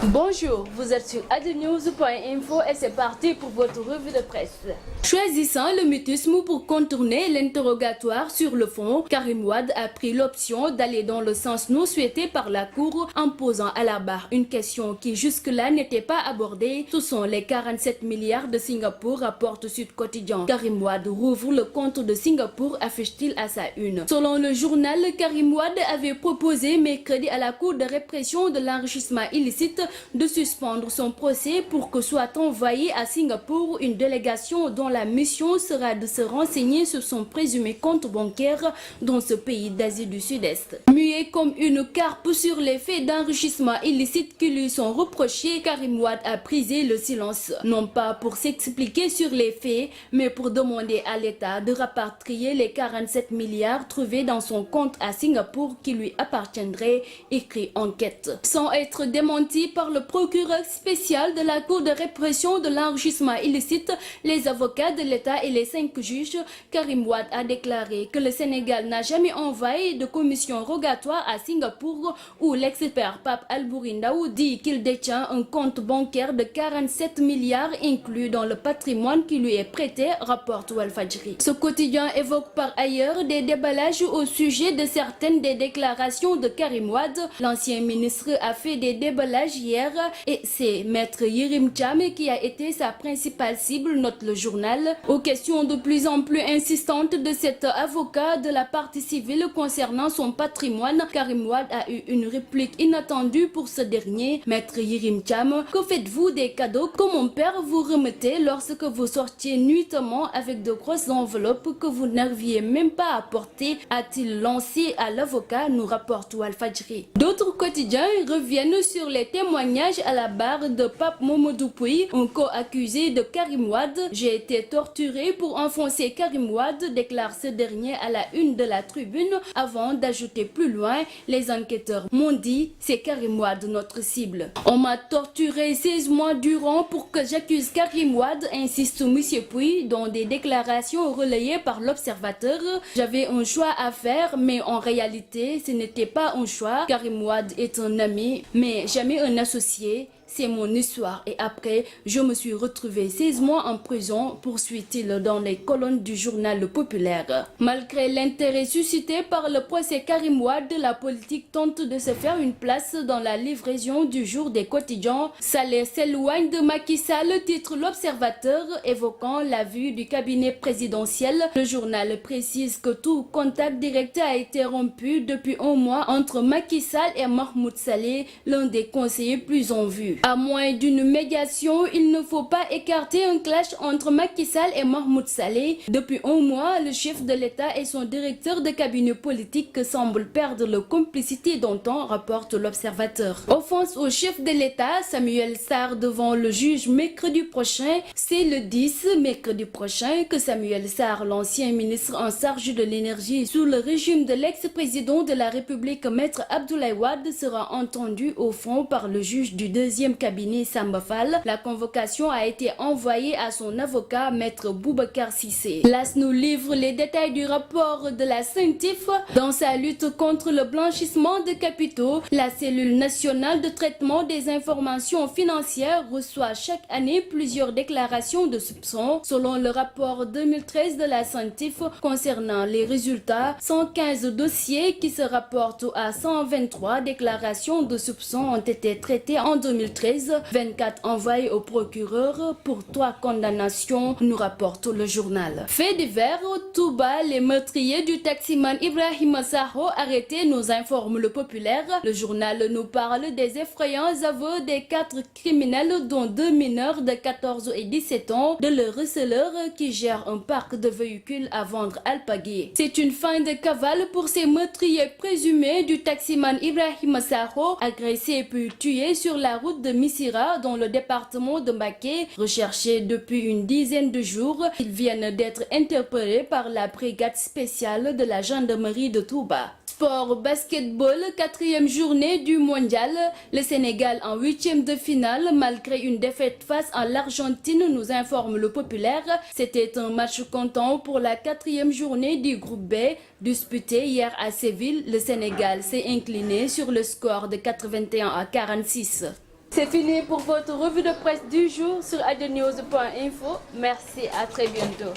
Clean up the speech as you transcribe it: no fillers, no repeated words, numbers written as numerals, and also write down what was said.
Bonjour, vous êtes sur adenews.info et c'est parti pour votre revue de presse. Choisissant le mutisme pour contourner l'interrogatoire sur le fond, Karim Wade a pris l'option d'aller dans le sens non souhaité par la Cour en posant à la barre une question qui jusque-là n'était pas abordée. Ce sont les 47 milliards de Singapour, rapporte Sud Quotidien. Karim Wade rouvre le compte de Singapour, affiche-t-il à sa une. Selon le journal, Karim Wade avait proposé mercredi à la Cour de répression de l'enrichissement illicite de suspendre son procès pour que soit envoyée à Singapour une délégation dont la mission sera de se renseigner sur son présumé compte bancaire dans ce pays d'Asie du Sud-Est. Muet comme une carpe sur les faits d'enrichissement illicite qui lui sont reprochés, Karim Wade a brisé le silence, non pas pour s'expliquer sur les faits, mais pour demander à l'État de rapatrier les 47 milliards trouvés dans son compte à Singapour qui lui appartiendraient, écrit Enquête. Sans être démenti par le procureur spécial de la Cour de répression de l'enrichissement illicite, les avocats de l'État et les 5 juges, Karim Wade a déclaré que le Sénégal n'a jamais envoyé de commission rogatoire à Singapour, où l'expert Pape Albouri Ndao dit qu'il détient un compte bancaire de 47 milliards inclus dans le patrimoine qui lui est prêté, rapporte Walfadjri. Ce quotidien évoque par ailleurs des déballages au sujet de certaines des déclarations de Karim Wade. L'ancien ministre a fait des déballages hier et c'est Maître Yerim Thiam qui a été sa principale cible, note le journal. Aux questions de plus en plus insistantes de cet avocat de la partie civile concernant son patrimoine, Karim Wade a eu une réplique inattendue pour ce dernier. Maître Yerim Thiam, que faites-vous des cadeaux que mon père vous remettait lorsque vous sortiez nuitamment avec de grosses enveloppes que vous n'arriviez même pas à porter, a-t-il lancé à l'avocat, nous rapporte Walfadjri. D'autres quotidiens reviennent sur les témoignages à la barre de Pape Momodou Pouy, un co-accusé de Karim Wade. J'ai été torturé pour enfoncer Karim Wade, déclare ce dernier à la une de la Tribune, avant d'ajouter plus loin, les enquêteurs m'ont dit, c'est Karim Wade notre cible. On m'a torturé 16 mois durant pour que j'accuse Karim Wade, insiste M. Pouy dans des déclarations relayées par l'Observateur. J'avais un choix à faire, mais en réalité, ce n'était pas un choix. Karim Wade est un ami, mais jamais un associé. C'est mon histoire et après, je me suis retrouvé 16 mois en prison, poursuit-il dans les colonnes du journal Populaire. Malgré l'intérêt suscité par le procès Karim Wade, la politique tente de se faire une place dans la livraison du jour des quotidiens. Saleh s'éloigne de Macky Sall, titre l'Observateur, évoquant la vue du cabinet présidentiel. Le journal précise que tout contact direct a été rompu depuis un mois entre Macky Sall et Mahmoud Saleh, l'un des conseillers plus en vue. À moins d'une médiation, il ne faut pas écarter un clash entre Macky Sall et Mahmoud Saleh. Depuis un mois, le chef de l'État et son directeur de cabinet politique semblent perdre leur complicité d'antan, rapporte l'Observateur. Offense au chef de l'État, Samuel Sarr devant le juge mercredi prochain. C'est le 10 mercredi prochain que Samuel Sarr, l'ancien ministre en charge de l'énergie sous le régime de l'ex-président de la République, Maître Abdoulaye Wade, sera entendu au fond par le juge du deuxième cabinet Samba Fall. La convocation a été envoyée à son avocat Maître Boubacar Cissé. L'AS nous livre les détails du rapport de la CENTIF. Dans sa lutte contre le blanchissement de capitaux, la cellule nationale de traitement des informations financières reçoit chaque année plusieurs déclarations de soupçons. Selon le rapport 2013 de la CENTIF concernant les résultats, 115 dossiers qui se rapportent à 123 déclarations de soupçons ont été traités en 2013, 24 envoyés au procureur pour 3 condamnations, nous rapporte le journal. Fait divers, Touba, les meurtriers du taximan Ibrahima Sakho arrêtés, nous informe le Populaire. Le journal nous parle des effrayants aveux des 4 criminels, dont 2 mineurs de 14 et 17 ans, de leur receleur qui gère un parc de véhicules à vendre alpagués. C'est une fin de cavale pour ces meurtriers présumés du taximan Ibrahima Sakho, agressé puis tué sur la route de Missira dans le département de Mbacké. Recherchés depuis une dizaine de jours, ils viennent d'être interpellés par la brigade spéciale de la gendarmerie de Touba. Sport basketball, 4e journée du mondial. Le Sénégal en 8e de finale malgré une défaite face à l'Argentine, nous informe le Populaire. C'était un match comptant pour la 4e journée du groupe B. Disputé hier à Séville, le Sénégal s'est incliné sur le score de 81 à 46. C'est fini pour votre revue de presse du jour sur adenews.info. Merci, à très bientôt.